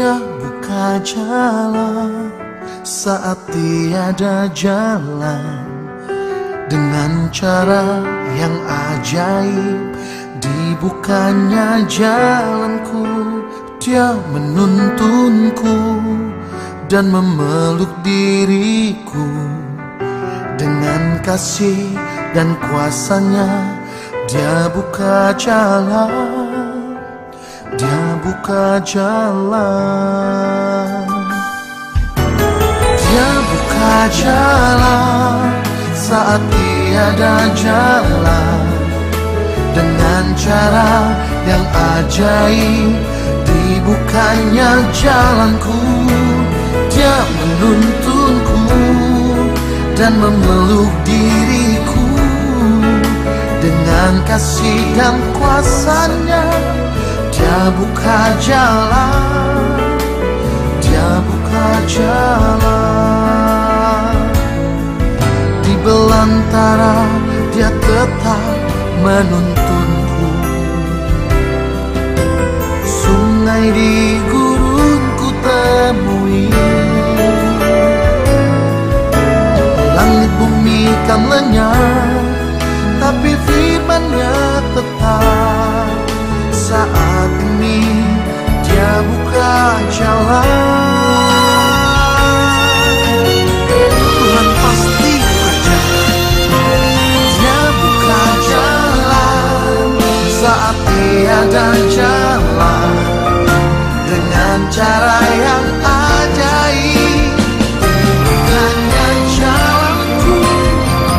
Dia buka jalan saat tiada jalan, dengan cara yang ajaib dibukanya jalanku. Dia menuntunku dan memeluk diriku, dengan kasih dan kuasanya Dia buka jalan, Dia buka jalan. Dia buka jalan saat tiada jalan, dengan cara yang ajaib dibukanya jalanku. Dia menuntunku dan memeluk diriku, dengan kasih dan kuasanya Dia buka jalan, Dia buka jalan. Di belantara Dia tetap menuntunku, sungai di gurun ku temui, langit bumi kan lenyap, tapi firman-Nya tetap. Saat ini Dia buka jalan, Tuhan pasti berjalan. Dia buka jalan saat tiada jalan, dengan cara yang ajaib dibukanya jalanku.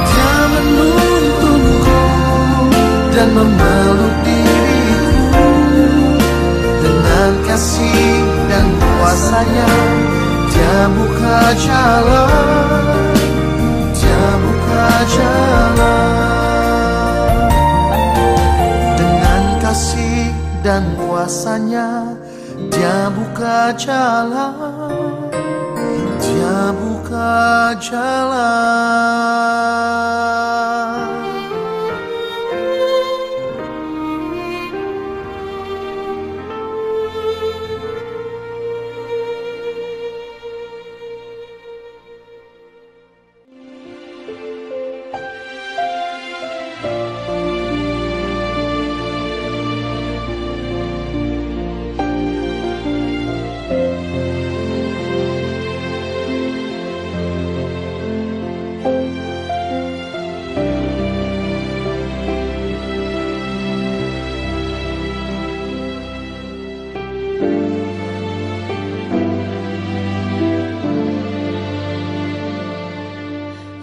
Dia menuntunku dan memeluk diriku, dengan kasih dan kuasanya Dia buka jalan, Dia buka jalan. Dengan kasih dan kuasanya Dia buka jalan, Dia buka jalan.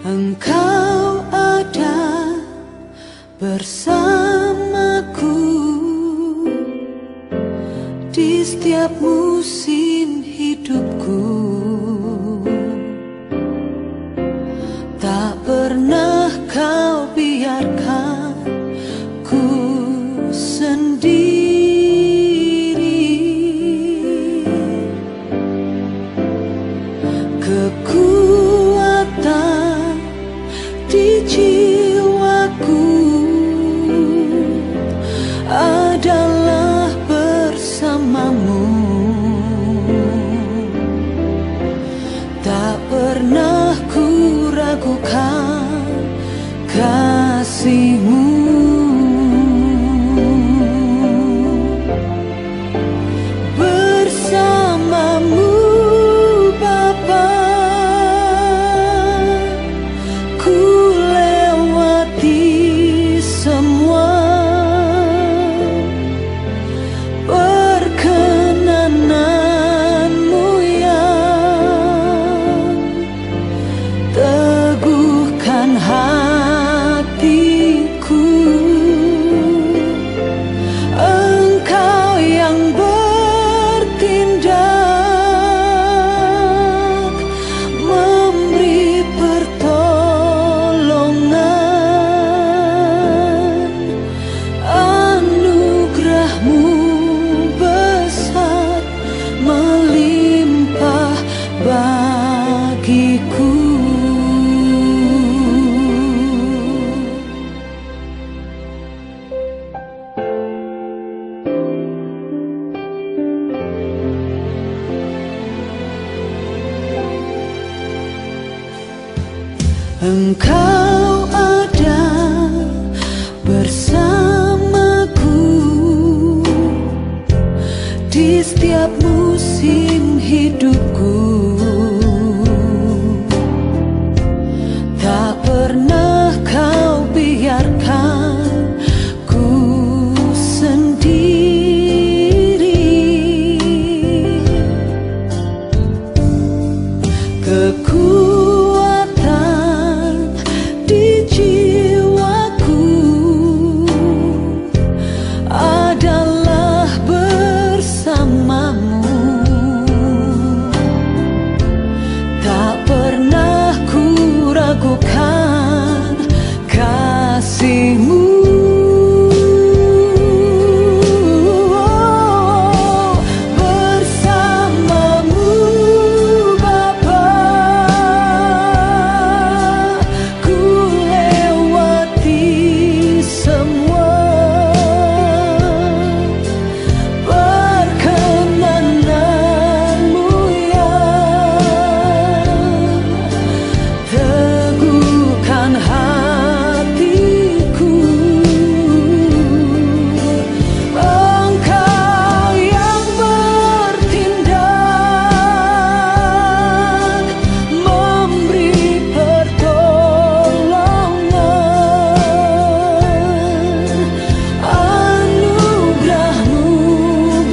Engkau ada bersamaku di setiap musim hidupku. Tak pernah Kau biarkan ku sendiri. Kekuatan di jiwaku adalah bersamamu. Engkau ada bersamaku di setiap musim hidupku. Tak pernah kau biarkan ku sendiri. Kekuatan di jiwaku adalah bersamamu. Tak pernah ku ragukan kasih-Mu. Bersamamu Bapa, ku lewati semua. Perkenanan-Mu yang teguhkan hatiku. Engkau yang bertindak, memberi pertolongan. Anugerah-Mu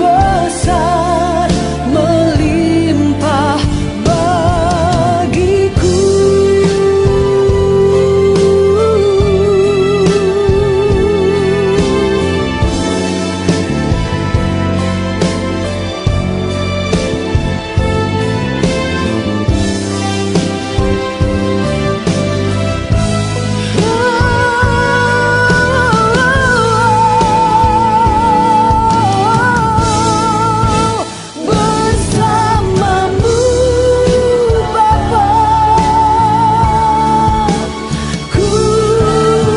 besar melimpah bagiku. Bersamamu Bapa, ku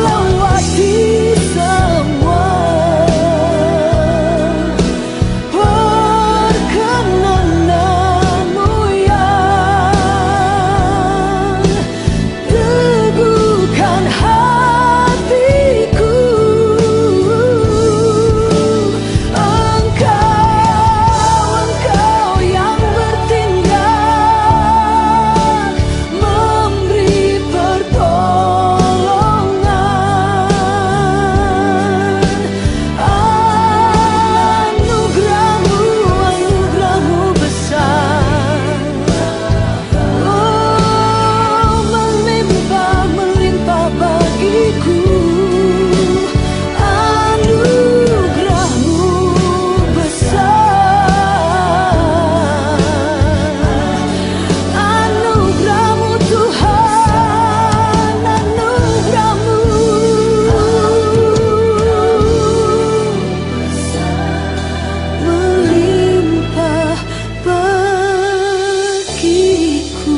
lewati semua. Perkenanan-Mu yang teguhkan hatiku. Engkau yang bertindak, memberi pertolongan. Anugerah-Mu besar, melimpah bagiku. Anugerah-Mu besar, anugerah-Mu Tuhan, anugerah-Mu melimpah bagiku.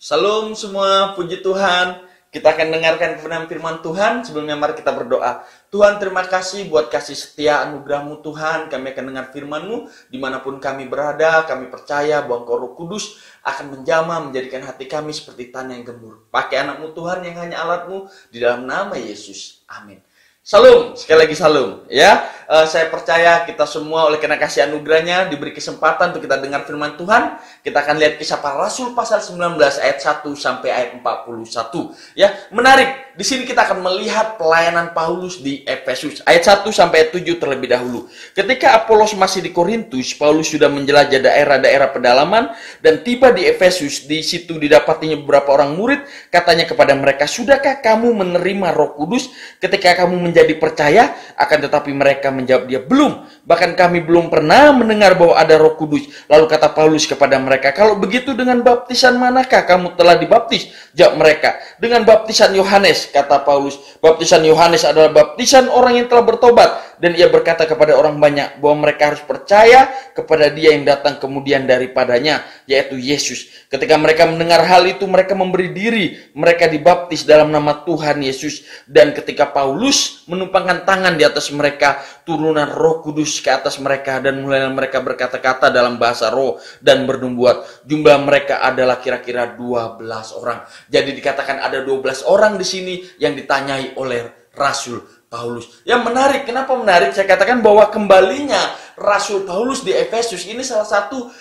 Salam semua, puji Tuhan. Kita akan dengarkan kebenaran firman Tuhan. Sebelumnya mari kita berdoa. Tuhan, terima kasih buat kasih setia anugerah-Mu Tuhan. Kami akan dengar firman-Mu dimanapun kami berada. Kami percaya bahwa Engkau Roh Kudus akan menjamah, menjadikan hati kami seperti tanah yang gembur. Pakai anak-Mu Tuhan yang hanya alat-Mu, di dalam nama Yesus. Amin. Salam, sekali lagi salam. Ya, saya percaya kita semua oleh karena kasih anugerahnya diberi kesempatan untuk kita dengar firman Tuhan. Kita akan lihat Kisah Para Rasul pasal 19 ayat 1 sampai ayat 41. Ya, menarik. Di sini kita akan melihat pelayanan Paulus di Efesus. Ayat 1 sampai ayat 7 terlebih dahulu. Ketika Apolos masih di Korintus, Paulus sudah menjelajah daerah-daerah pedalaman dan tiba di Efesus. Di situ didapatinya beberapa orang murid. Katanya kepada mereka, "Sudahkah kamu menerima Roh Kudus ketika kamu menjadi percaya?" Akan tetapi mereka menjawab dia, "Belum. Bahkan kami belum pernah mendengar bahwa ada Roh Kudus." Lalu kata Paulus kepada mereka, "Kalau begitu dengan baptisan manakah kamu telah dibaptis?" Jawab mereka, "Dengan baptisan Yohanes," kata Paulus. "Baptisan Yohanes adalah baptisan orang yang telah bertobat. dan ia berkata kepada orang banyak bahwa mereka harus percaya kepada dia yang datang kemudian daripadanya, yaitu Yesus. Ketika mereka mendengar hal itu, mereka memberi diri, mereka dibaptis dalam nama Tuhan Yesus. Dan ketika Paulus menumpangkan tangan di atas mereka, turunan Roh Kudus ke atas mereka, dan mulai mereka berkata-kata dalam bahasa roh dan bernubuat. Jumlah mereka adalah kira-kira 12 orang. Jadi dikatakan ada 12 orang di sini yang ditanyai oleh Rasul Paulus. Yang menarik, kenapa menarik? Saya katakan bahwa kembalinya Rasul Paulus di Efesus ini salah satu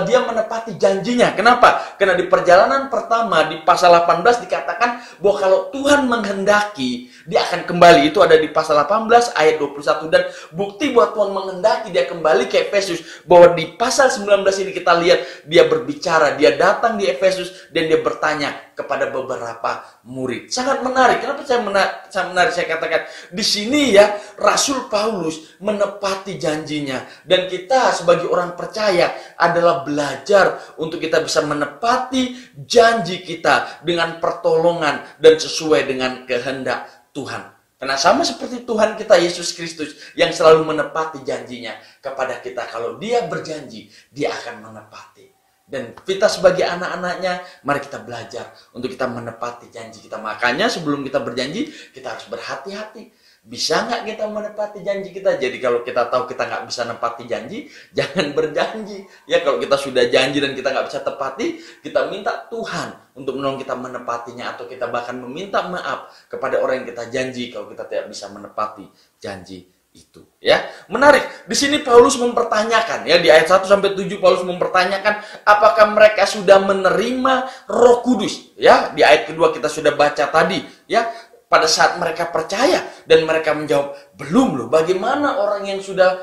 dia menepati janjinya. Kenapa? Karena di perjalanan pertama di pasal 18 dikatakan bahwa kalau Tuhan menghendaki dia akan kembali. Itu ada di pasal 18 ayat 21. Dan bukti bahwa Tuhan menghendaki dia kembali ke Efesus, bahwa di pasal 19 ini kita lihat dia berbicara, dia datang di Efesus dan dia bertanya kepada beberapa murid. Sangat menarik. Kenapa saya menarik? Saya katakan di sini ya, Rasul Paulus menepati janjinya, dan kita sebagai orang percaya adalah belajar untuk kita bisa menepati janji kita dengan pertolongan dan sesuai dengan kehendak Tuhan. Karena sama seperti Tuhan kita Yesus Kristus yang selalu menepati janjinya kepada kita. Kalau dia berjanji, dia akan menepati. Dan kita sebagai anak-anaknya, mari kita belajar untuk kita menepati janji kita. Makanya sebelum kita berjanji, kita harus berhati-hati. Bisa nggak kita menepati janji kita? Jadi kalau kita tahu kita nggak bisa menepati janji, jangan berjanji. Ya, kalau kita sudah janji dan kita nggak bisa tepati, kita minta Tuhan untuk menolong kita menepatinya. Atau kita bahkan meminta maaf kepada orang yang kita janji kalau kita tidak bisa menepati janji itu. Ya, menarik. Di sini Paulus mempertanyakan, ya, di ayat 1 sampai 7 Paulus mempertanyakan apakah mereka sudah menerima Roh Kudus. Ya, di ayat kedua kita sudah baca tadi, ya. Pada saat mereka percaya, dan mereka menjawab, belum loh. Bagaimana orang yang sudah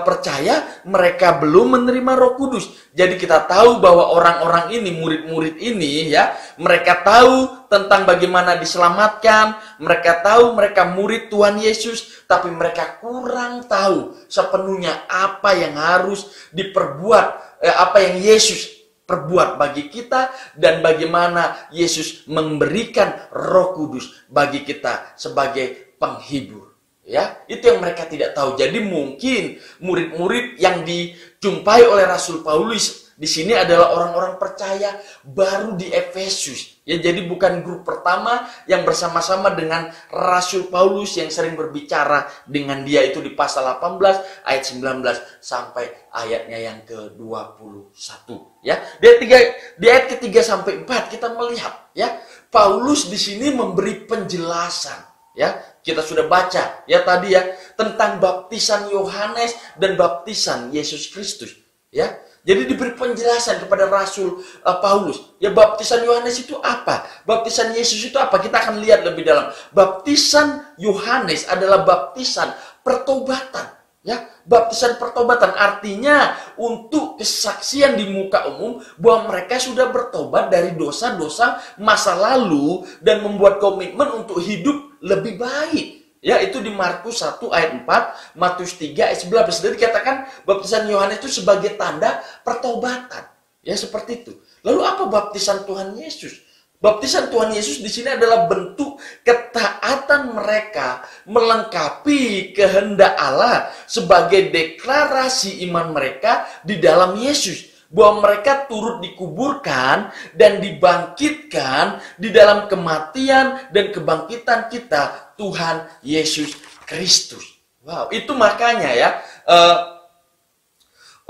percaya, mereka belum menerima Roh Kudus. Jadi kita tahu bahwa orang-orang ini, murid-murid ini, ya, mereka tahu tentang bagaimana diselamatkan, mereka tahu mereka murid Tuhan Yesus, tapi mereka kurang tahu sepenuhnya apa yang harus diperbuat, apa yang Yesus perbuat bagi kita, dan bagaimana Yesus memberikan Roh Kudus bagi kita sebagai penghibur. Ya, itu yang mereka tidak tahu. Jadi mungkin murid-murid yang dijumpai oleh Rasul Paulus di sini adalah orang-orang percaya baru di Efesus. Ya, jadi bukan grup pertama yang bersama-sama dengan Rasul Paulus yang sering berbicara dengan dia. Itu di pasal 18 ayat 19 sampai ayatnya yang ke-21. Ya, di ayat ketiga sampai 4 kita melihat, ya, Paulus di sini memberi penjelasan. Ya, kita sudah baca ya tadi, ya, tentang baptisan Yohanes dan baptisan Yesus Kristus. Ya, jadi diberi penjelasan kepada Rasul Paulus. Ya, baptisan Yohanes itu apa? Baptisan Yesus itu apa? Kita akan lihat lebih dalam. Baptisan Yohanes adalah baptisan pertobatan. Ya, baptisan pertobatan artinya untuk kesaksian di muka umum bahwa mereka sudah bertobat dari dosa-dosa masa lalu dan membuat komitmen untuk hidup lebih baik. Ya, itu di Markus 1 ayat 4, Matius 3 ayat 11. Jadi dikatakan baptisan Yohanes itu sebagai tanda pertobatan. Ya, seperti itu. Lalu apa baptisan Tuhan Yesus? Baptisan Tuhan Yesus di sini adalah bentuk ketaatan mereka melengkapi kehendak Allah sebagai deklarasi iman mereka di dalam Yesus. Bahwa mereka turut dikuburkan dan dibangkitkan di dalam kematian dan kebangkitan kita, Tuhan Yesus Kristus. Wow, itu makanya ya,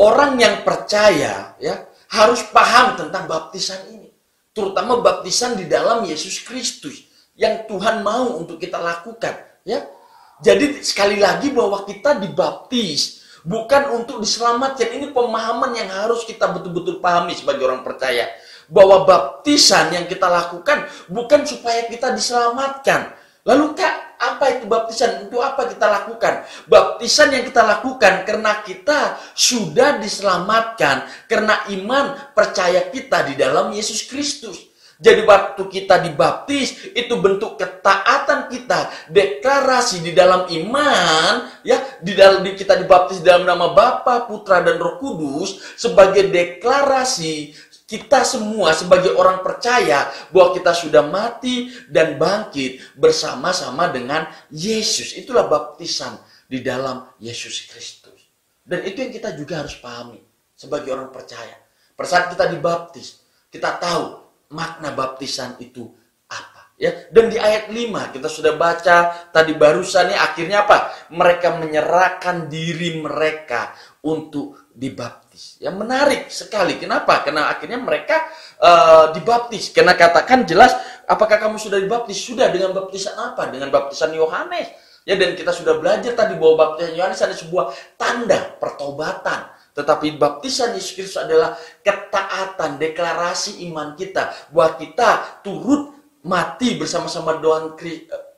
orang yang percaya ya harus paham tentang baptisan ini. Terutama baptisan di dalam Yesus Kristus yang Tuhan mau untuk kita lakukan, ya. Jadi sekali lagi bahwa kita dibaptis bukan untuk diselamatkan. Ini pemahaman yang harus kita betul-betul pahami sebagai orang percaya. Bahwa baptisan yang kita lakukan bukan supaya kita diselamatkan. Lalu Kak, apa itu baptisan? Untuk apa kita lakukan? Baptisan yang kita lakukan karena kita sudah diselamatkan. Karena iman percaya kita di dalam Yesus Kristus. Jadi waktu kita dibaptis, itu bentuk ketaatan kita. Deklarasi di dalam iman, ya, kita dibaptis dalam nama Bapa, Putra, dan Roh Kudus. Sebagai deklarasi kita semua sebagai orang percaya bahwa kita sudah mati dan bangkit bersama-sama dengan Yesus. Itulah baptisan di dalam Yesus Kristus. Dan itu yang kita juga harus pahami sebagai orang percaya. Pada saat kita dibaptis, kita tahu makna baptisan itu apa. Ya, dan di ayat 5 kita sudah baca tadi barusan, akhirnya apa? Mereka menyerahkan diri mereka untuk dibaptis. Ya, menarik sekali. Kenapa? Karena akhirnya mereka dibaptis. Karena katakan jelas, apakah kamu sudah dibaptis? Sudah. Dengan baptisan apa? Dengan baptisan Yohanes. Ya, dan kita sudah belajar tadi bahwa baptisan Yohanes ada sebuah tanda pertobatan. Tetapi baptisan Yesus Kristus adalah ketaatan, deklarasi iman kita bahwa kita turut mati bersama-sama dengan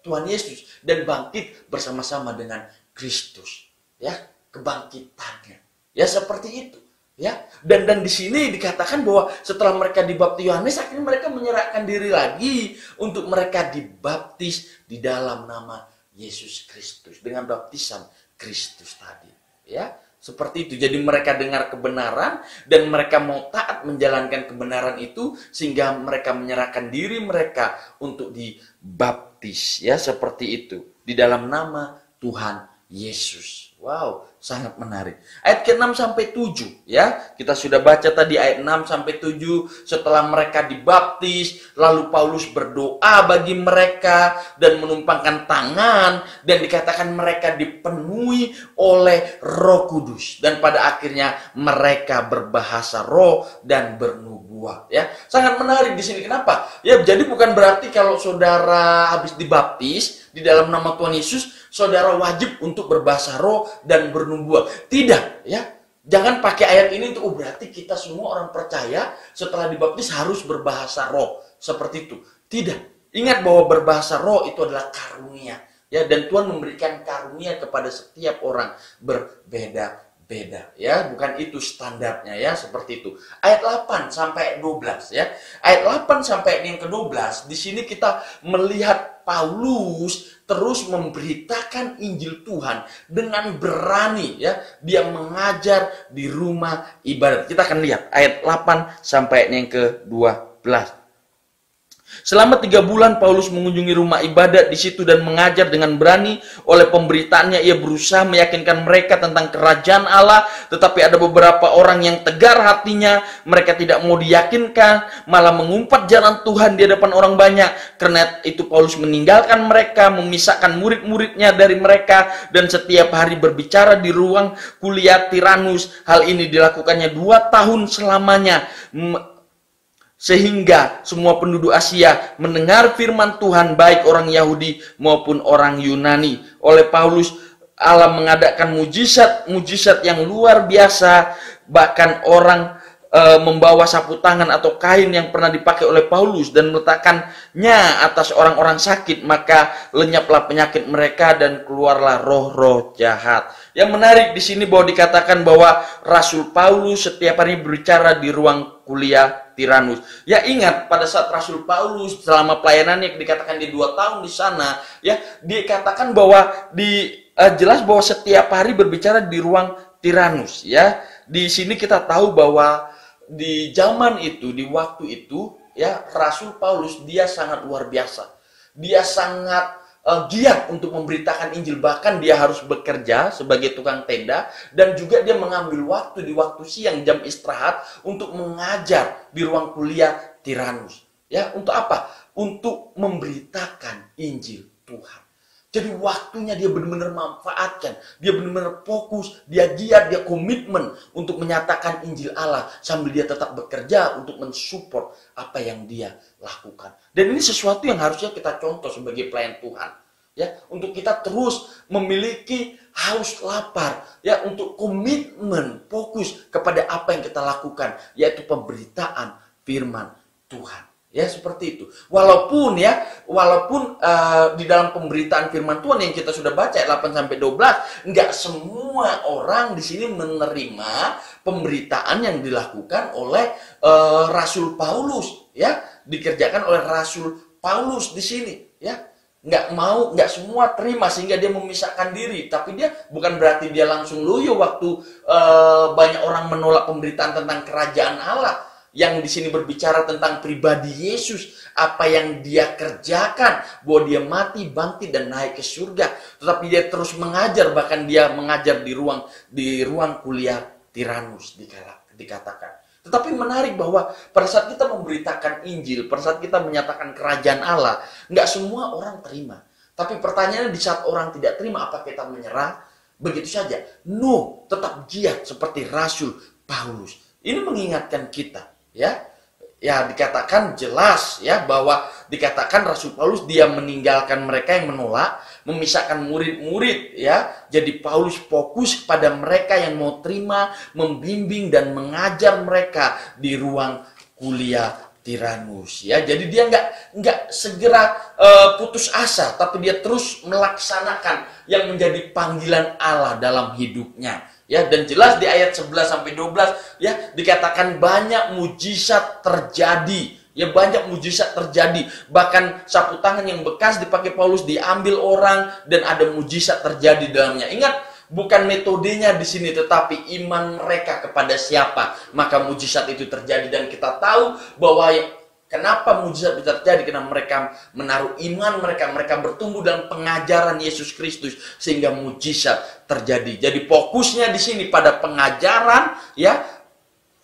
Tuhan Yesus dan bangkit bersama-sama dengan Kristus. Ya, kebangkitannya. Ya, seperti itu. Ya, dan di sini dikatakan bahwa setelah mereka dibaptis Yohanes, akhirnya mereka menyerahkan diri lagi untuk mereka dibaptis di dalam nama Yesus Kristus dengan baptisan Kristus tadi. Ya, seperti itu. Jadi mereka dengar kebenaran dan mereka mau taat menjalankan kebenaran itu sehingga mereka menyerahkan diri mereka untuk dibaptis. Ya, seperti itu. Di dalam nama Tuhan Yesus. Wow, sangat menarik. Ayat ke-6 sampai 7 ya. Kita sudah baca tadi ayat 6 sampai 7. Setelah mereka dibaptis, lalu Paulus berdoa bagi mereka dan menumpangkan tangan dan dikatakan mereka dipenuhi oleh Roh Kudus dan pada akhirnya mereka berbahasa roh dan bernubuat ya. Sangat menarik di sini. Kenapa? Ya, jadi bukan berarti kalau saudara habis dibaptis di dalam nama Tuhan Yesus, saudara wajib untuk berbahasa roh dan bernubuat. Tidak, ya. Jangan pakai ayat ini untuk berarti kita semua orang percaya setelah dibaptis harus berbahasa roh. Seperti itu. Tidak. Ingat bahwa berbahasa roh itu adalah karunia. Ya, dan Tuhan memberikan karunia kepada setiap orang berbeda-beda. Ya, bukan itu standarnya ya, seperti itu. Ayat 8 sampai 12 ya. Ayat 8 sampai yang ke-12 di sini kita melihat Paulus terus memberitakan Injil Tuhan dengan berani ya. Dia mengajar di rumah ibadat. Kita akan lihat ayat 8 sampai yang ke-12. Selama 3 bulan Paulus mengunjungi rumah ibadat di situ dan mengajar dengan berani. Oleh pemberitaannya ia berusaha meyakinkan mereka tentang kerajaan Allah, tetapi ada beberapa orang yang tegar hatinya. Mereka tidak mau diyakinkan, malah mengumpat jalan Tuhan di hadapan orang banyak. Karena itu Paulus meninggalkan mereka, memisahkan murid-muridnya dari mereka dan setiap hari berbicara di ruang kuliah Tiranus. Hal ini dilakukannya 2 tahun selamanya. Sehingga semua penduduk Asia mendengar firman Tuhan, baik orang Yahudi maupun orang Yunani. Oleh Paulus, Allah mengadakan mujizat yang luar biasa. Bahkan orang membawa sapu tangan atau kain yang pernah dipakai oleh Paulus dan meletakkannya atas orang-orang sakit, maka lenyaplah penyakit mereka dan keluarlah roh-roh jahat. Yang menarik di sini bahwa dikatakan bahwa Rasul Paulus setiap hari berbicara di ruang kuliah Tiranus. Ya, ingat pada saat Rasul Paulus selama pelayanannya dikatakan di 2 tahun di sana, ya, dikatakan bahwa jelas bahwa setiap hari berbicara di ruang Tiranus, ya. Di sini kita tahu bahwa di zaman itu, di waktu itu, ya, Rasul Paulus dia sangat luar biasa. Dia sangat giat untuk memberitakan Injil, bahkan dia harus bekerja sebagai tukang tenda dan juga dia mengambil waktu di waktu siang jam istirahat untuk mengajar di ruang kuliah Tiranus. Ya, untuk apa? Untuk memberitakan Injil Tuhan. Jadi waktunya dia benar-benar manfaatkan, dia benar-benar fokus, dia giat, dia komitmen untuk menyatakan Injil Allah sambil dia tetap bekerja untuk mensupport apa yang dia lakukan. Dan ini sesuatu yang harusnya kita contoh sebagai pelayan Tuhan, ya, untuk kita terus memiliki haus lapar, ya, untuk komitmen fokus kepada apa yang kita lakukan, yaitu pemberitaan firman Tuhan. Ya, seperti itu. Walaupun di dalam pemberitaan firman Tuhan yang kita sudah baca 8 sampai 12, enggak semua orang di sini menerima pemberitaan yang dilakukan oleh Rasul Paulus, ya, dikerjakan oleh Rasul Paulus di sini, ya. Enggak semua terima sehingga dia memisahkan diri, tapi dia bukan berarti dia langsung loyo waktu banyak orang menolak pemberitaan tentang kerajaan Allah. yang di sini berbicara tentang pribadi Yesus, apa yang dia kerjakan, bahwa dia mati, bangkit dan naik ke surga. Tetapi dia terus mengajar, bahkan dia mengajar di ruang kuliah Tiranus dikatakan. Tetapi menarik bahwa pada saat kita memberitakan Injil, pada saat kita menyatakan kerajaan Allah, nggak semua orang terima. Tapi pertanyaannya, di saat orang tidak terima, apa kita menyerah? Begitu saja. No, tetap giat seperti Rasul Paulus. Ini mengingatkan kita, ya. Ya, dikatakan jelas ya bahwa dikatakan Rasul Paulus dia meninggalkan mereka yang menolak, memisahkan murid-murid ya. Jadi Paulus fokus kepada mereka yang mau terima, membimbing dan mengajar mereka di ruang kuliah Tiranus ya. Jadi dia nggak segera putus asa, tapi dia terus melaksanakan yang menjadi panggilan Allah dalam hidupnya. Ya, dan jelas di ayat 11 sampai 12 ya dikatakan banyak mujizat terjadi. Ya, banyak mujizat terjadi. Bahkan sapu tangan yang bekas dipakai Paulus diambil orang dan ada mujizat terjadi dalamnya. Ingat, bukan metodenya di sini, tetapi iman mereka kepada siapa, maka mujizat itu terjadi. Dan kita tahu bahwa kenapa mujizat itu terjadi? Karena mereka menaruh iman mereka bertumbuh dalam pengajaran Yesus Kristus sehingga mujizat terjadi. Jadi fokusnya di sini pada pengajaran ya,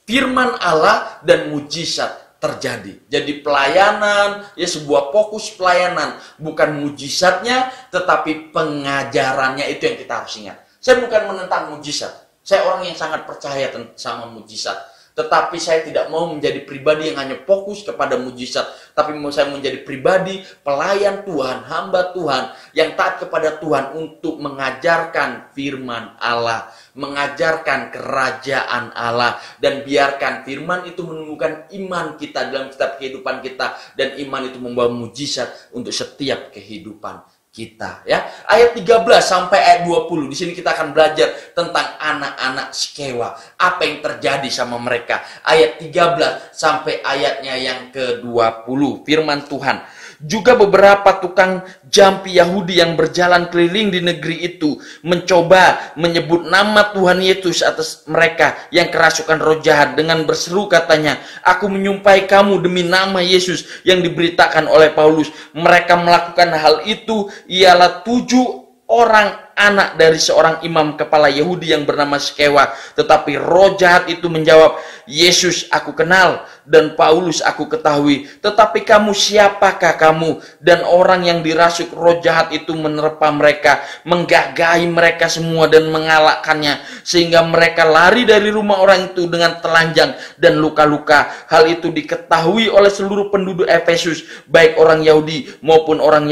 firman Allah dan mujizat terjadi. Jadi pelayanan ya, sebuah fokus pelayanan, bukan mujizatnya tetapi pengajarannya, itu yang kita harus ingat. Saya bukan menentang mujizat. Saya orang yang sangat percaya sama mujizat. Tetapi saya tidak mau menjadi pribadi yang hanya fokus kepada mujizat. Tapi mau saya menjadi pribadi pelayan Tuhan, hamba Tuhan, yang taat kepada Tuhan untuk mengajarkan firman Allah, mengajarkan kerajaan Allah, dan biarkan firman itu menumbuhkan iman kita dalam setiap kehidupan kita, dan iman itu membawa mujizat untuk setiap kehidupan kita ya. Ayat 13 sampai ayat 20 di sini kita akan belajar tentang anak-anak Skewa, apa yang terjadi sama mereka. Ayat 13 sampai ayatnya yang ke-20, firman Tuhan. Juga beberapa tukang jampi Yahudi yang berjalan keliling di negeri itu mencoba menyebut nama Tuhan Yesus atas mereka yang kerasukan roh jahat dengan berseru katanya, "Aku menyumpahi kamu demi nama Yesus yang diberitakan oleh Paulus." Mereka melakukan hal itu ialah 7 orang anak dari seorang imam kepala Yahudi yang bernama Skewa. Tetapi roh jahat itu menjawab, "Yesus aku kenal dan Paulus aku ketahui. Tetapi kamu siapakah kamu?" Dan orang yang dirasuk roh jahat itu menerpa mereka, menggagahi mereka semua dan mengalahkannya, sehingga mereka lari dari rumah orang itu dengan telanjang dan luka-luka. Hal itu diketahui oleh seluruh penduduk Efesus, baik orang Yahudi maupun orang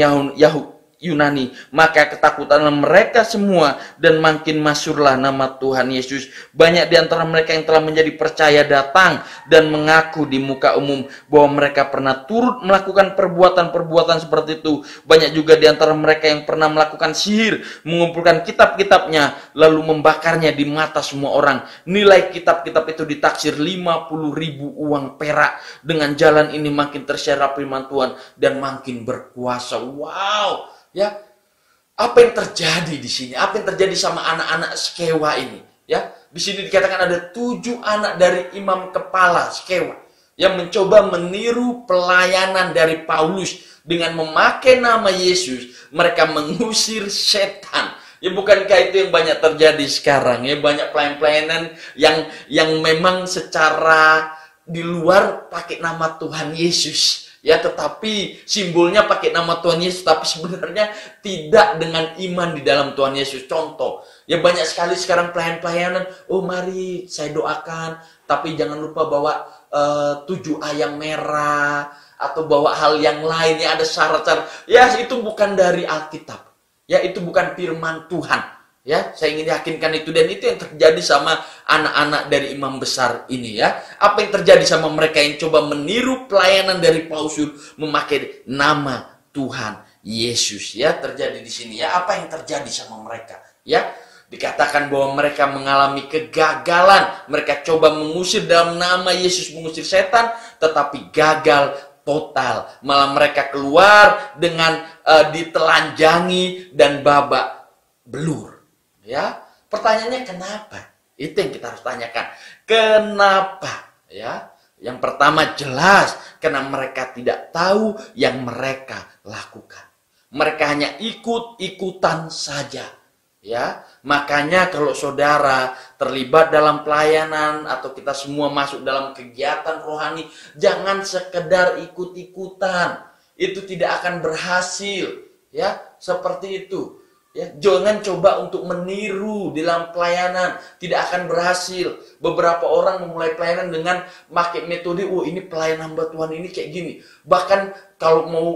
Yunani. Maka ketakutan mereka semua dan makin masyhurlah nama Tuhan Yesus. Banyak di antara mereka yang telah menjadi percaya datang dan mengaku di muka umum bahwa mereka pernah turut melakukan perbuatan-perbuatan seperti itu. Banyak juga di antara mereka yang pernah melakukan sihir, mengumpulkan kitab-kitabnya lalu membakarnya di mata semua orang. Nilai kitab-kitab itu ditaksir 50.000 uang perak. Dengan jalan ini makin tersirat firman Tuhan dan makin berkuasa. Wow! Ya, apa yang terjadi di sini? Apa yang terjadi sama anak-anak Skewa ini? Ya, di sini dikatakan ada 7 anak dari imam kepala Skewa yang mencoba meniru pelayanan dari Paulus dengan memakai nama Yesus. Mereka mengusir setan. Ya, bukankah itu yang banyak terjadi sekarang? Ya, banyak pelayan-pelayanan yang memang secara di luar pakai nama Tuhan Yesus. Ya, tetapi simbolnya pakai nama Tuhan Yesus, tapi sebenarnya tidak dengan iman di dalam Tuhan Yesus. Contoh, ya banyak sekali sekarang pelayan-pelayanan, "Oh mari saya doakan, tapi jangan lupa bawa 7 ayam merah, atau bawa hal yang lain, ya ada syarat-syarat." Ya, itu bukan dari Alkitab. Ya, itu bukan firman Tuhan. Ya, saya ingin yakinkan itu, dan itu yang terjadi sama anak-anak dari imam besar ini ya. Apa yang terjadi sama mereka yang coba meniru pelayanan dari Paulus memakai nama Tuhan Yesus ya, terjadi di sini ya. Apa yang terjadi sama mereka? Ya, dikatakan bahwa mereka mengalami kegagalan. Mereka coba mengusir dalam nama Yesus, mengusir setan, tetapi gagal total. Malah mereka keluar dengan ditelanjangi dan babak belur. Ya, pertanyaannya kenapa? Itu yang kita harus tanyakan. Kenapa? Ya, Yang pertama jelas, karena mereka tidak tahu yang mereka lakukan. Mereka hanya ikut-ikutan saja. Ya, makanya kalau saudara terlibat dalam pelayanan atau kita semua masuk dalam kegiatan rohani, jangan sekedar ikut-ikutan. Itu tidak akan berhasil, ya, seperti itu. Ya, jangan coba untuk meniru dalam pelayanan, tidak akan berhasil. Beberapa orang memulai pelayanan dengan pakai metode, ini pelayan hamba Tuhan ini kayak gini. Bahkan kalau mau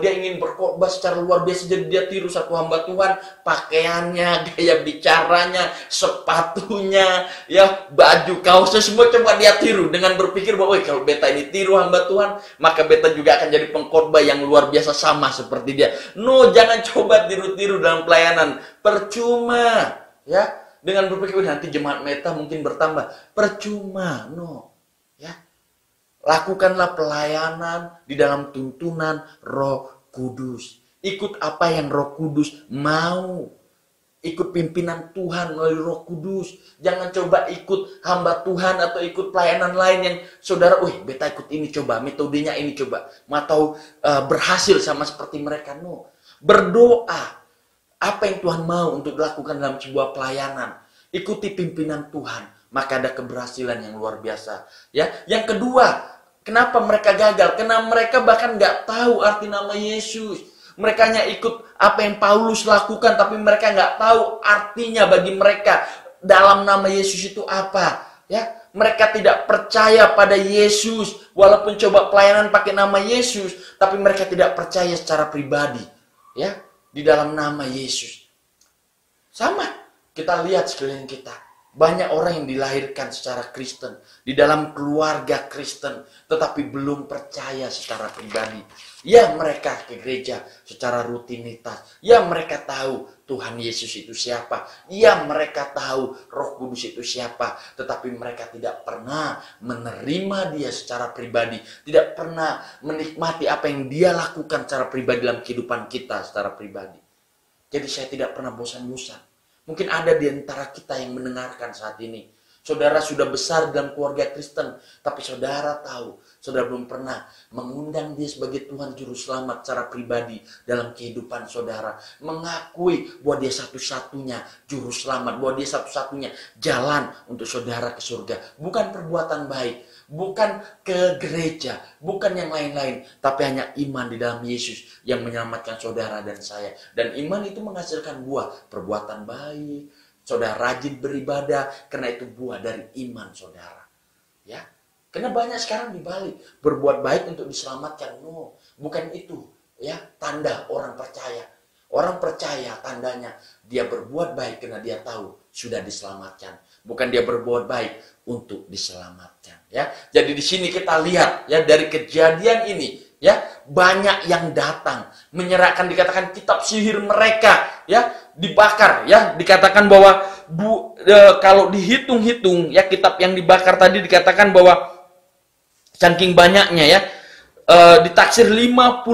dia ingin berkhotbah secara luar biasa, jadi dia tiru satu hamba Tuhan, pakaiannya, gaya bicaranya, sepatunya, ya, baju kaosnya semua coba dia tiru dengan berpikir bahwa kalau beta ini tiru hamba Tuhan, maka beta juga akan jadi pengkhotbah yang luar biasa sama seperti dia. No, jangan coba tiru-tiru dalam pelayanan, percuma, ya. Dengan berpikir nanti jemaat meta mungkin bertambah, percuma, no, ya. Lakukanlah pelayanan di dalam tuntunan Roh Kudus. Ikut apa yang Roh Kudus mau. Ikut pimpinan Tuhan melalui Roh Kudus. Jangan coba ikut hamba Tuhan atau ikut pelayanan lain yang saudara, beta ikut ini coba, metodenya ini coba. Mau tahu berhasil sama seperti mereka, no. Berdoa. Apa yang Tuhan mau untuk dilakukan dalam sebuah pelayanan. Ikuti pimpinan Tuhan. Maka ada keberhasilan yang luar biasa. Ya, yang kedua, kenapa mereka gagal? Karena mereka bahkan nggak tahu arti nama Yesus. Mereka hanya ikut apa yang Paulus lakukan, tapi mereka nggak tahu artinya bagi mereka dalam nama Yesus itu apa. Ya, mereka tidak percaya pada Yesus, walaupun coba pelayanan pakai nama Yesus, tapi mereka tidak percaya secara pribadi. Ya, di dalam nama Yesus. Sama, kita lihat sekeliling kita. Banyak orang yang dilahirkan secara Kristen, di dalam keluarga Kristen, tetapi belum percaya secara pribadi. Ya, mereka ke gereja secara rutinitas. Ya, mereka tahu Tuhan Yesus itu siapa. Ya, mereka tahu Roh Kudus itu siapa. Tetapi mereka tidak pernah menerima dia secara pribadi. Tidak pernah menikmati apa yang dia lakukan secara pribadi dalam kehidupan kita secara pribadi. Jadi saya tidak pernah bosan-bosan. Mungkin ada di antara kita yang mendengarkan saat ini. Saudara sudah besar dalam keluarga Kristen. Tapi saudara tahu, saudara belum pernah mengundang dia sebagai Tuhan Juru Selamat secara pribadi dalam kehidupan saudara. Mengakui bahwa dia satu-satunya Juru Selamat. Bahwa dia satu-satunya jalan untuk saudara ke surga. Bukan perbuatan baik. Bukan ke gereja, bukan yang lain-lain, tapi hanya iman di dalam Yesus yang menyelamatkan saudara dan saya. Dan iman itu menghasilkan buah perbuatan baik. Saudara rajin beribadah, karena itu buah dari iman saudara. Ya, karena banyak sekarang dibalik berbuat baik untuk diselamatkan. No, bukan itu. Ya, tanda orang percaya. Orang percaya tandanya dia berbuat baik karena dia tahu sudah diselamatkan. Bukan dia berbuat baik untuk diselamatkan. Ya, jadi di sini kita lihat ya dari kejadian ini ya banyak yang datang menyerahkan, dikatakan kitab sihir mereka ya dibakar ya, dikatakan bahwa kalau dihitung-hitung ya kitab yang dibakar tadi dikatakan bahwa saking banyaknya ya ditaksir 50.000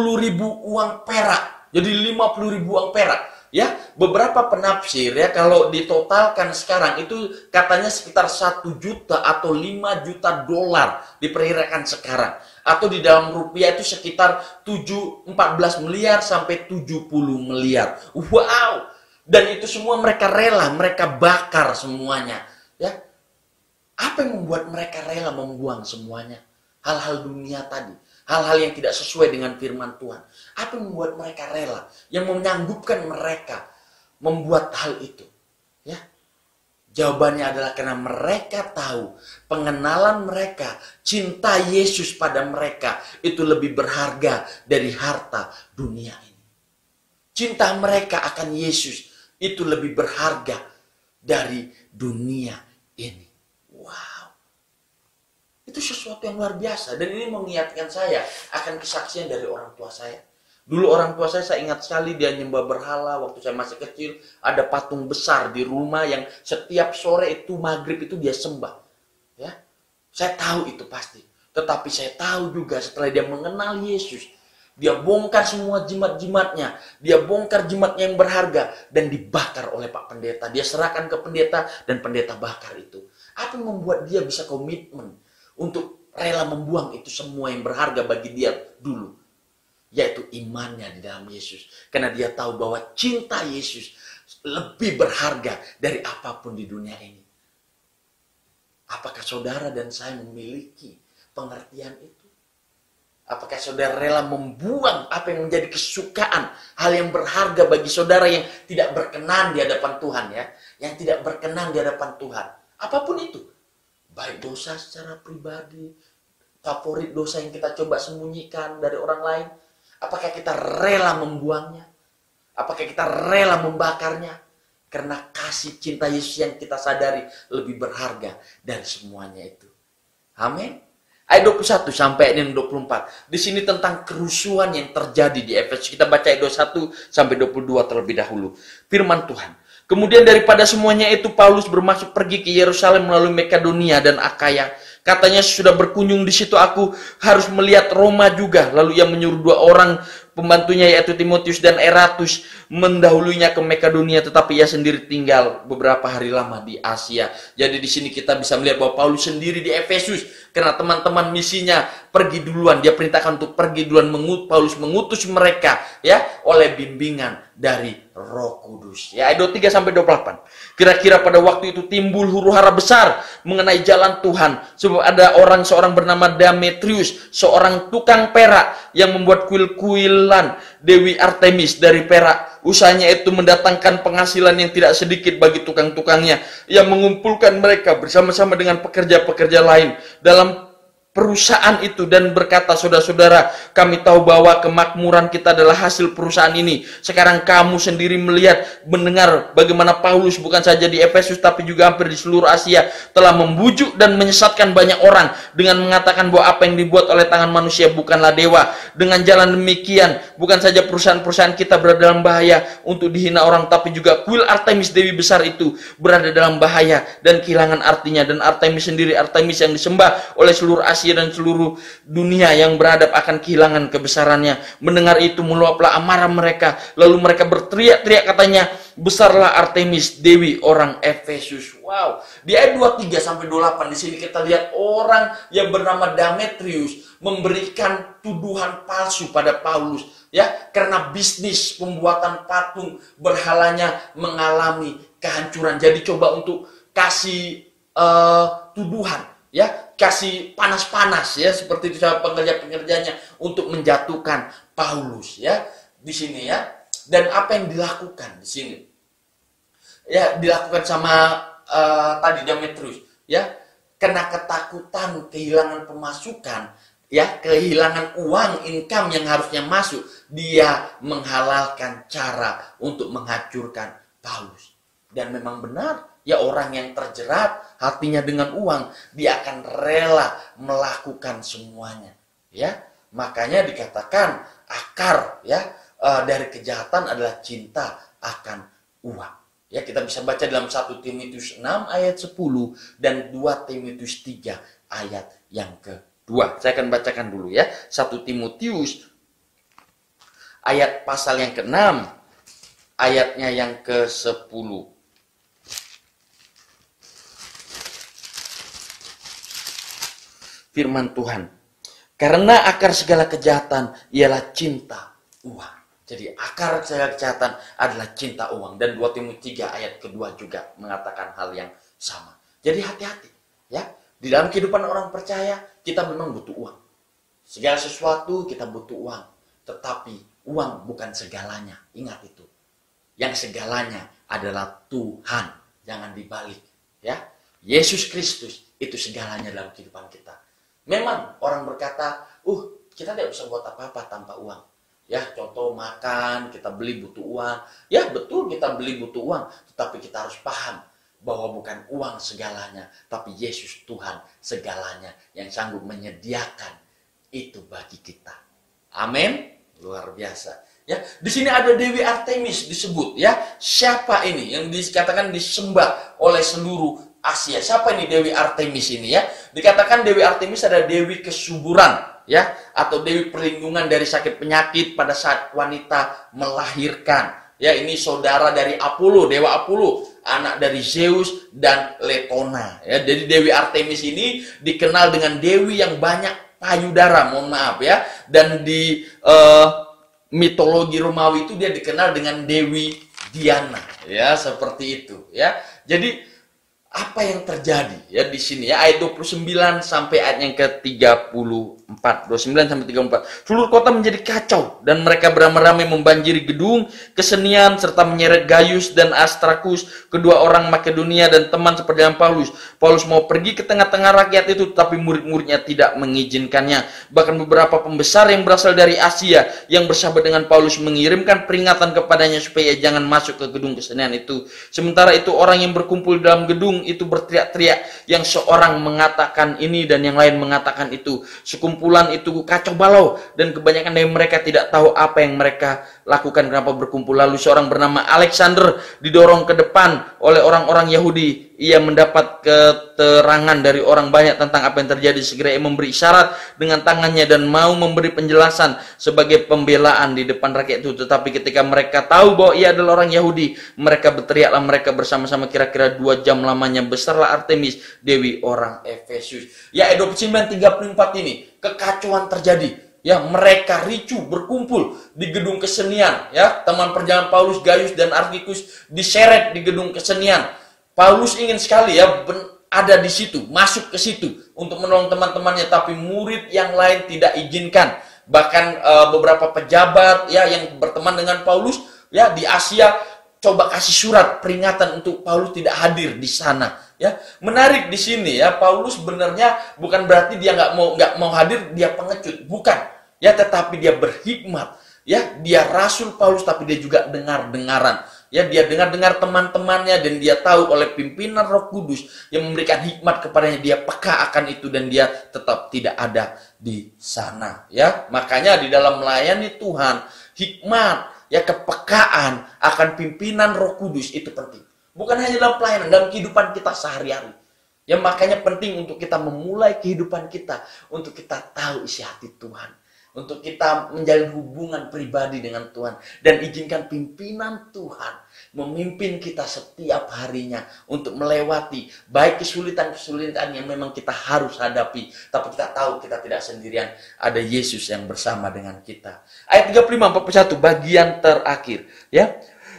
uang perak. Jadi 50.000 uang perak. Ya, beberapa penafsir ya kalau ditotalkan sekarang itu katanya sekitar 1 juta atau 5 juta dolar diperkirakan sekarang. Atau di dalam rupiah itu sekitar 14 miliar sampai 70 miliar. Wow! Dan itu semua mereka rela, mereka bakar semuanya. Ya, apa yang membuat mereka rela membuang semuanya? Hal-hal dunia tadi. Hal-hal yang tidak sesuai dengan firman Tuhan. Apa yang membuat mereka rela? Yang menyanggupkan mereka membuat hal itu? Ya, jawabannya adalah karena mereka tahu pengenalan mereka, cinta Yesus pada mereka itu lebih berharga dari harta dunia ini. Cinta mereka akan Yesus itu lebih berharga dari dunia ini. Wow. Itu sesuatu yang luar biasa. Dan ini mengingatkan saya akan kesaksian dari orang tua saya. Dulu orang tua saya ingat sekali dia nyembah berhala waktu saya masih kecil. Ada patung besar di rumah yang setiap sore itu maghrib itu dia sembah. Ya, saya tahu itu pasti. Tetapi saya tahu juga setelah dia mengenal Yesus, dia bongkar semua jimat-jimatnya. Dia bongkar jimatnya yang berharga dan dibakar oleh Pak Pendeta. Dia serahkan ke pendeta dan pendeta bakar itu. Apa yang membuat dia bisa komitmen untuk rela membuang itu semua yang berharga bagi dia dulu, yaitu imannya di dalam Yesus. Karena dia tahu bahwa cinta Yesus lebih berharga dari apapun di dunia ini. Apakah saudara dan saya memiliki pengertian itu? Apakah saudara rela membuang apa yang menjadi kesukaan, hal yang berharga bagi saudara yang tidak berkenan di hadapan Tuhan, ya, yang tidak berkenan di hadapan Tuhan, apapun itu, baik dosa secara pribadi, favorit dosa yang kita coba sembunyikan dari orang lain, apakah kita rela membuangnya? Apakah kita rela membakarnya? Karena kasih cinta Yesus yang kita sadari lebih berharga dari semuanya itu. Amin. Ayat 21 sampai ayat 24. Di sini tentang kerusuhan yang terjadi di Efesus. Kita baca ayat 21 sampai 22 terlebih dahulu. Firman Tuhan. Kemudian daripada semuanya itu Paulus bermaksud pergi ke Yerusalem melalui Makedonia dan Akaya. Katanya sudah berkunjung di situ aku harus melihat Roma juga. Lalu ia menyuruh 2 orang pembantunya yaitu Timotius dan Eratus mendahulunya ke Makedonia, tetapi ia sendiri tinggal beberapa hari lama di Asia. Jadi di sini kita bisa melihat bahwa Paulus sendiri di Efesus karena teman-teman misinya pergi duluan. Dia perintahkan untuk pergi duluan. Paulus mengutus mereka, ya, oleh bimbingan dari Roh Kudus. Ya, ayat 23 sampai 28. Kira-kira pada waktu itu timbul huru-hara besar mengenai jalan Tuhan, sebab ada seorang bernama Demetrius, seorang tukang perak yang membuat kuil-kuilan Dewi Artemis dari perak. Usahanya itu mendatangkan penghasilan yang tidak sedikit bagi tukang-tukangnya, yang mengumpulkan mereka bersama-sama dengan pekerja-pekerja lain dalam perusahaan itu dan berkata, saudara-saudara, kami tahu bahwa kemakmuran kita adalah hasil perusahaan ini. Sekarang kamu sendiri mendengar bagaimana Paulus bukan saja di Efesus tapi juga hampir di seluruh Asia telah membujuk dan menyesatkan banyak orang dengan mengatakan bahwa apa yang dibuat oleh tangan manusia bukanlah dewa. Dengan jalan demikian, bukan saja perusahaan-perusahaan kita berada dalam bahaya untuk dihina orang, tapi juga kuil Artemis Dewi besar itu berada dalam bahaya dan kehilangan artinya. Dan Artemis sendiri, Artemis yang disembah oleh seluruh Asia dan seluruh dunia yang beradab akan kehilangan kebesarannya. Mendengar itu meluaplah amarah mereka. Lalu mereka berteriak-teriak katanya, besarlah Artemis Dewi orang Efesus. Wow. Di ayat 23 sampai 28 di sini kita lihat orang yang bernama Demetrius memberikan tuduhan palsu pada Paulus, ya, karena bisnis pembuatan patung berhalanya mengalami kehancuran. Jadi coba untuk kasih tuduhan, ya, kasih panas-panas, ya, seperti itu sama pekerja-pekerjanya untuk menjatuhkan Paulus, ya, di sini, ya. Dan apa yang dilakukan di sini, ya, dilakukan sama tadi Demetrius, ya, karena ketakutan kehilangan pemasukan, ya, kehilangan uang income yang harusnya masuk, dia menghalalkan cara untuk menghancurkan Paulus. Dan memang benar, ya, orang yang terjerat hatinya dengan uang, dia akan rela melakukan semuanya, ya. Makanya dikatakan akar, ya, dari kejahatan adalah cinta akan uang. Ya, kita bisa baca dalam 1 Timotius 6 ayat 10 dan 2 Timotius 3 ayat yang kedua. Saya akan bacakan dulu, ya. 1 Timotius ayat pasal yang ke-6 ayatnya yang ke-10. Firman Tuhan, karena akar segala kejahatan ialah cinta uang. Jadi akar segala kejahatan adalah cinta uang. Dan 2 Timotius 3 ayat kedua juga mengatakan hal yang sama. Jadi hati-hati, ya. Di dalam kehidupan orang percaya, kita memang butuh uang. Segala sesuatu kita butuh uang. Tetapi uang bukan segalanya. Ingat itu. Yang segalanya adalah Tuhan. Jangan dibalik, ya. Yesus Kristus itu segalanya dalam kehidupan kita. Memang orang berkata, kita tidak bisa buat apa-apa tanpa uang. Ya, contoh makan, kita beli butuh uang. Ya, betul kita beli butuh uang. Tetapi kita harus paham bahwa bukan uang segalanya. Tapi Yesus Tuhan segalanya yang sanggup menyediakan itu bagi kita. Amin. Luar biasa. Ya, di sini ada Dewi Artemis disebut, ya. Siapa ini yang dikatakan disembah oleh seluruh Asia? Siapa ini Dewi Artemis ini, ya? Dikatakan Dewi Artemis adalah dewi kesuburan, ya, atau dewi perlindungan dari sakit penyakit pada saat wanita melahirkan. Ya, ini saudara dari Apollo, dewa Apollo. anak dari Zeus dan Letona. Ya, jadi Dewi Artemis ini dikenal dengan dewi yang banyak payudara, mohon maaf ya. Dan di mitologi Romawi itu dia dikenal dengan Dewi Diana, ya seperti itu ya. Jadi apa yang terjadi ya di sini ya, ayat 29 sampai ayat yang ke-34, 29 sampai 34. Seluruh kota menjadi kacau dan mereka beramai-ramai membanjiri gedung kesenian serta menyeret Gaius dan Aristarchus, kedua orang Makedonia dan teman seperjalanan Paulus. Paulus mau pergi ke tengah-tengah rakyat itu, tetapi murid-muridnya tidak mengizinkannya. Bahkan beberapa pembesar yang berasal dari Asia yang bersahabat dengan Paulus mengirimkan peringatan kepadanya supaya jangan masuk ke gedung kesenian itu. Sementara itu orang yang berkumpul dalam gedung itu berteriak-teriak, yang seorang mengatakan ini dan yang lain mengatakan itu. Sekumpulan itu kacau balau dan kebanyakan dari mereka tidak tahu apa yang mereka lakukan, kenapa berkumpul. Lalu seorang bernama Alexander didorong ke depan oleh orang-orang Yahudi. Ia mendapat keterangan dari orang banyak tentang apa yang terjadi. Segera ia memberi isyarat dengan tangannya dan mau memberi penjelasan sebagai pembelaan di depan rakyat itu. Tetapi ketika mereka tahu bahwa ia adalah orang Yahudi, mereka berteriaklah mereka bersama-sama. Kira-kira 2 jam lamanya besarlah Artemis, dewi orang Efesus. Ya, ayat 29:34 ini kekacauan terjadi. Ya, mereka ricu berkumpul di gedung kesenian. Ya, teman perjalanan Paulus, Gaius dan Aristarchus diseret di gedung kesenian. Paulus ingin sekali ya ada di situ, masuk ke situ untuk menolong teman-temannya, tapi murid yang lain tidak izinkan. Bahkan beberapa pejabat ya yang berteman dengan Paulus ya di Asia coba kasih surat peringatan untuk Paulus tidak hadir di sana. Ya, menarik di sini ya, Paulus sebenarnya bukan berarti dia nggak mau hadir, dia pengecut, bukan. Ya, tetapi dia berhikmat. Ya, dia Rasul Paulus, tapi dia juga dengar-dengaran. Ya, dia dengar-dengar teman-temannya dan dia tahu oleh pimpinan Roh Kudus yang memberikan hikmat kepadanya, dia peka akan itu dan dia tetap tidak ada di sana. Ya, makanya di dalam melayani Tuhan, hikmat, ya kepekaan akan pimpinan Roh Kudus itu penting. Bukan hanya dalam pelayanan, dalam kehidupan kita sehari-hari. Ya, makanya penting untuk kita memulai kehidupan kita, untuk kita tahu isi hati Tuhan. Untuk kita menjalin hubungan pribadi dengan Tuhan. Dan izinkan pimpinan Tuhan memimpin kita setiap harinya untuk melewati baik kesulitan-kesulitan yang memang kita harus hadapi. Tapi kita tahu kita tidak sendirian. Ada Yesus yang bersama dengan kita. Ayat 35-41 bagian terakhir. Ya.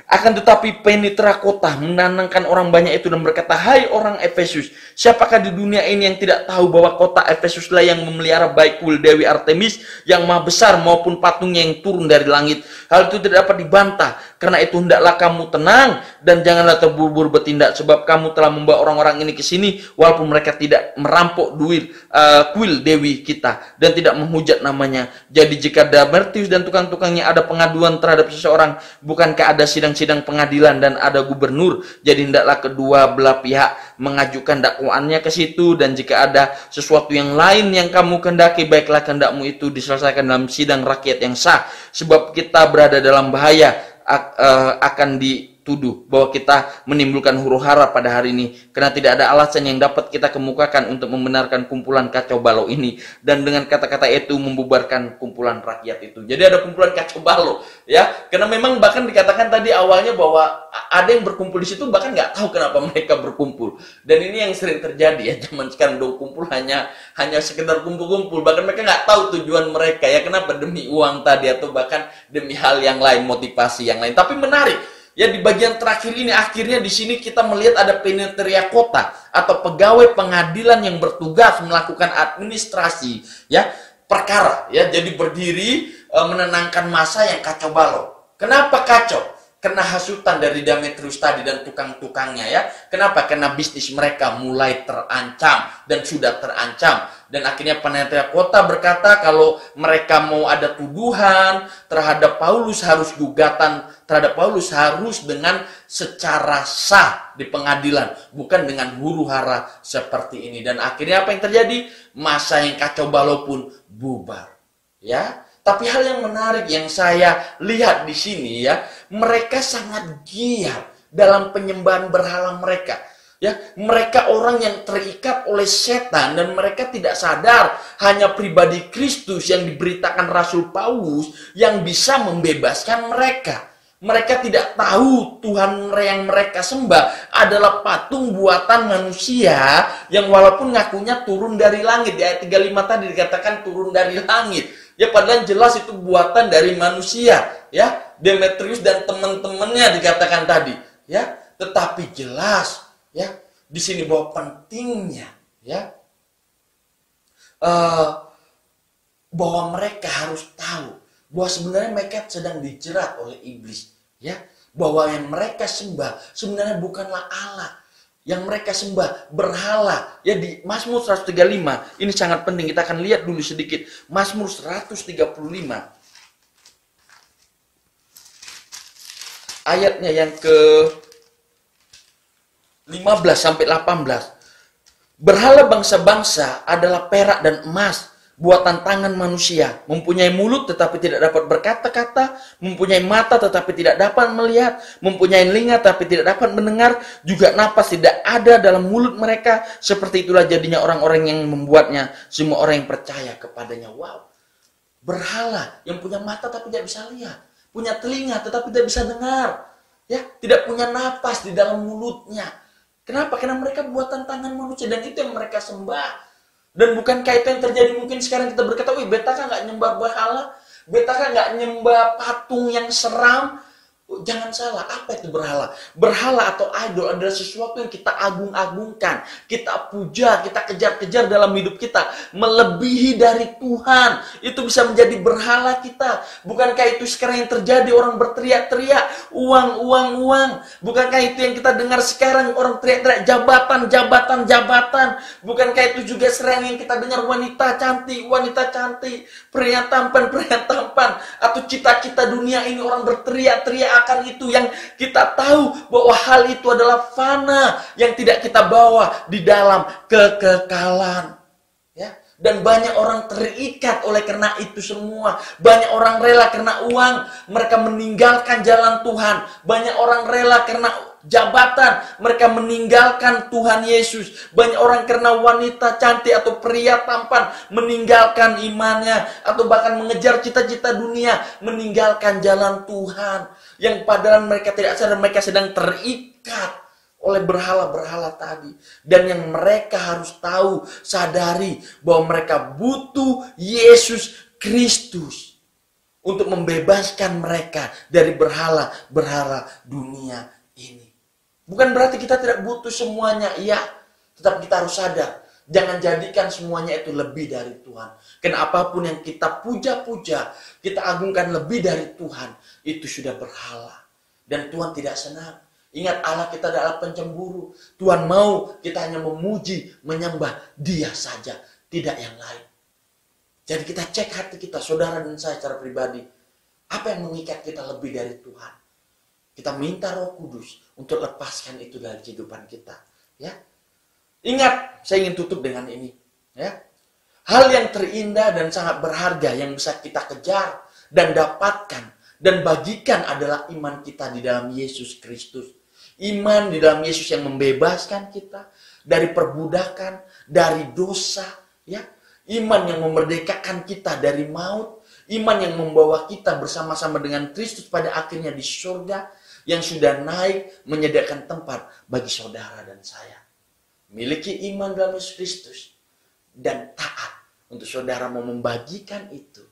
Akan tetapi penitra kota menenangkan orang banyak itu dan berkata, hai orang Efesus, siapakah di dunia ini yang tidak tahu bahwa kota Efesuslah yang memelihara baik kuil Dewi Artemis yang maha besar maupun patungnya yang turun dari langit. Hal itu tidak dapat dibantah. Karena itu hendaklah kamu tenang dan janganlah terburu-buru bertindak, sebab kamu telah membawa orang-orang ini ke sini walaupun mereka tidak merampok kuil Dewi kita dan tidak menghujat namanya. Jadi jika Damertius dan tukang-tukangnya ada pengaduan terhadap seseorang, bukankah ada sidang pengadilan dan ada gubernur? Jadi hendaklah kedua belah pihak mengajukan dakwaannya ke situ, dan jika ada sesuatu yang lain yang kamu kehendaki, baiklah kehendakmu itu diselesaikan dalam sidang rakyat yang sah, sebab kita berada dalam bahaya akan dituduh bahwa kita menimbulkan huru-hara pada hari ini, karena tidak ada alasan yang dapat kita kemukakan untuk membenarkan kumpulan kacau balau ini, dan dengan kata-kata itu membubarkan kumpulan rakyat itu. Jadi ada kumpulan kacau balau ya, karena memang bahkan dikatakan tadi awalnya bahwa ada yang berkumpul di situ bahkan nggak tahu kenapa mereka berkumpul, dan ini yang sering terjadi ya zaman sekarang. Kumpul hanya sekedar kumpul-kumpul, bahkan mereka nggak tahu tujuan mereka ya, kenapa, demi uang tadi atau bahkan demi hal yang lain, motivasi yang lain. Tapi menarik ya, di bagian terakhir ini akhirnya di sini kita melihat ada penetria kota atau pegawai pengadilan yang bertugas melakukan administrasi ya perkara ya, jadi berdiri menenangkan massa yang kacau balau. Kenapa kacau? Kena hasutan dari Demetrius tadi dan tukang-tukangnya ya. Kenapa? Karena bisnis mereka mulai terancam dan sudah terancam. Dan akhirnya penetria kota berkata kalau mereka mau ada tuduhan terhadap Paulus, harus gugatan terhadap Paulus harus dengan secara sah di pengadilan, bukan dengan huru-hara seperti ini. Dan akhirnya apa yang terjadi? Massa yang kacau balau pun bubar. Ya. Tapi hal yang menarik yang saya lihat di sini ya, mereka sangat giat dalam penyembahan berhala mereka. Ya, mereka orang yang terikat oleh setan dan mereka tidak sadar hanya pribadi Kristus yang diberitakan Rasul Paulus yang bisa membebaskan mereka. Mereka tidak tahu Tuhan yang mereka sembah adalah patung buatan manusia yang walaupun ngakunya turun dari langit. Di ayat 35 tadi dikatakan turun dari langit. Ya padahal jelas itu buatan dari manusia, ya. Demetrius dan teman-temannya dikatakan tadi, ya. Tetapi jelas, ya, di sini bahwa pentingnya, ya, bahwa mereka harus tahu bahwa sebenarnya mereka sedang dijerat oleh iblis, ya, bahwa yang mereka sembah sebenarnya bukanlah Allah, yang mereka sembah berhala. Ya, di Mazmur 135 ini sangat penting, kita akan lihat dulu sedikit. Mazmur 135 ayatnya yang ke 15 sampai 18. Berhala bangsa-bangsa adalah perak dan emas, buatan tangan manusia, mempunyai mulut tetapi tidak dapat berkata-kata, mempunyai mata tetapi tidak dapat melihat, mempunyai telinga tetapi tidak dapat mendengar, juga napas tidak ada dalam mulut mereka. Seperti itulah jadinya orang-orang yang membuatnya, semua orang yang percaya kepadanya. Wow, berhala yang punya mata tapi tidak bisa lihat, punya telinga tetapi tidak bisa dengar, ya, tidak punya napas di dalam mulutnya. Kenapa? Karena mereka buatan tangan manusia dan itu yang mereka sembah. Dan bukankah itu yang terjadi mungkin sekarang kita berkata, wih, beta kan nggak nyembah berhala, beta kan nggak nyembah patung yang seram. Jangan salah, apa itu berhala? Berhala atau idol adalah sesuatu yang kita agung-agungkan, kita puja, kita kejar-kejar dalam hidup kita, melebihi dari Tuhan. Itu bisa menjadi berhala kita. Bukankah itu sekarang yang terjadi, orang berteriak-teriak, uang, uang, uang. Bukankah itu yang kita dengar sekarang, orang teriak-teriak, jabatan, jabatan, jabatan. Bukankah itu juga sering yang kita dengar, wanita cantik, pria tampan, atau cita-cita dunia ini, orang berteriak-teriak akan itu, yang kita tahu bahwa hal itu adalah fana yang tidak kita bawa di dalam kekekalan, ya. Dan banyak orang terikat oleh karena itu semua. Banyak orang rela karena uang mereka meninggalkan jalan Tuhan. Banyak orang rela karena jabatan mereka meninggalkan Tuhan Yesus. Banyak orang karena wanita cantik atau pria tampan meninggalkan imannya, atau bahkan mengejar cita-cita dunia, meninggalkan jalan Tuhan. Yang padahal mereka tidak sadar mereka sedang terikat oleh berhala-berhala tadi. Dan yang mereka harus tahu, sadari bahwa mereka butuh Yesus Kristus untuk membebaskan mereka dari berhala-berhala dunia ini. Bukan berarti kita tidak butuh semuanya, iya. Tetapi kita harus sadar, jangan jadikan semuanya itu lebih dari Tuhan. Karena apapun yang kita puja-puja, kita agungkan lebih dari Tuhan, itu sudah berhala. Dan Tuhan tidak senang. Ingat, Allah kita adalah pencemburu. Tuhan mau kita hanya memuji, menyembah Dia saja, tidak yang lain. Jadi kita cek hati kita, saudara dan saya secara pribadi. Apa yang mengikat kita lebih dari Tuhan? Kita minta Roh Kudus untuk lepaskan itu dari kehidupan kita. Ya, ingat, saya ingin tutup dengan ini. Ya, hal yang terindah dan sangat berharga yang bisa kita kejar dan dapatkan dan bagikan adalah iman kita di dalam Yesus Kristus. Iman di dalam Yesus yang membebaskan kita dari perbudakan, dari dosa, ya. Iman yang memerdekakan kita dari maut, iman yang membawa kita bersama-sama dengan Kristus pada akhirnya di surga, yang sudah naik menyediakan tempat bagi saudara dan saya. Miliki iman dalam Yesus Kristus dan taat untuk saudara mau membagikan itu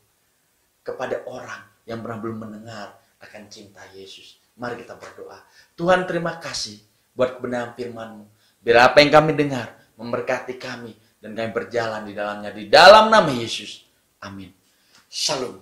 kepada orang yang belum mendengar akan cinta Yesus. Mari kita berdoa. Tuhan, terima kasih buat kebenaran firman-Mu. Biar apa yang kami dengar memberkati kami dan kami berjalan di dalamnya, di dalam nama Yesus. Amin. Shalom.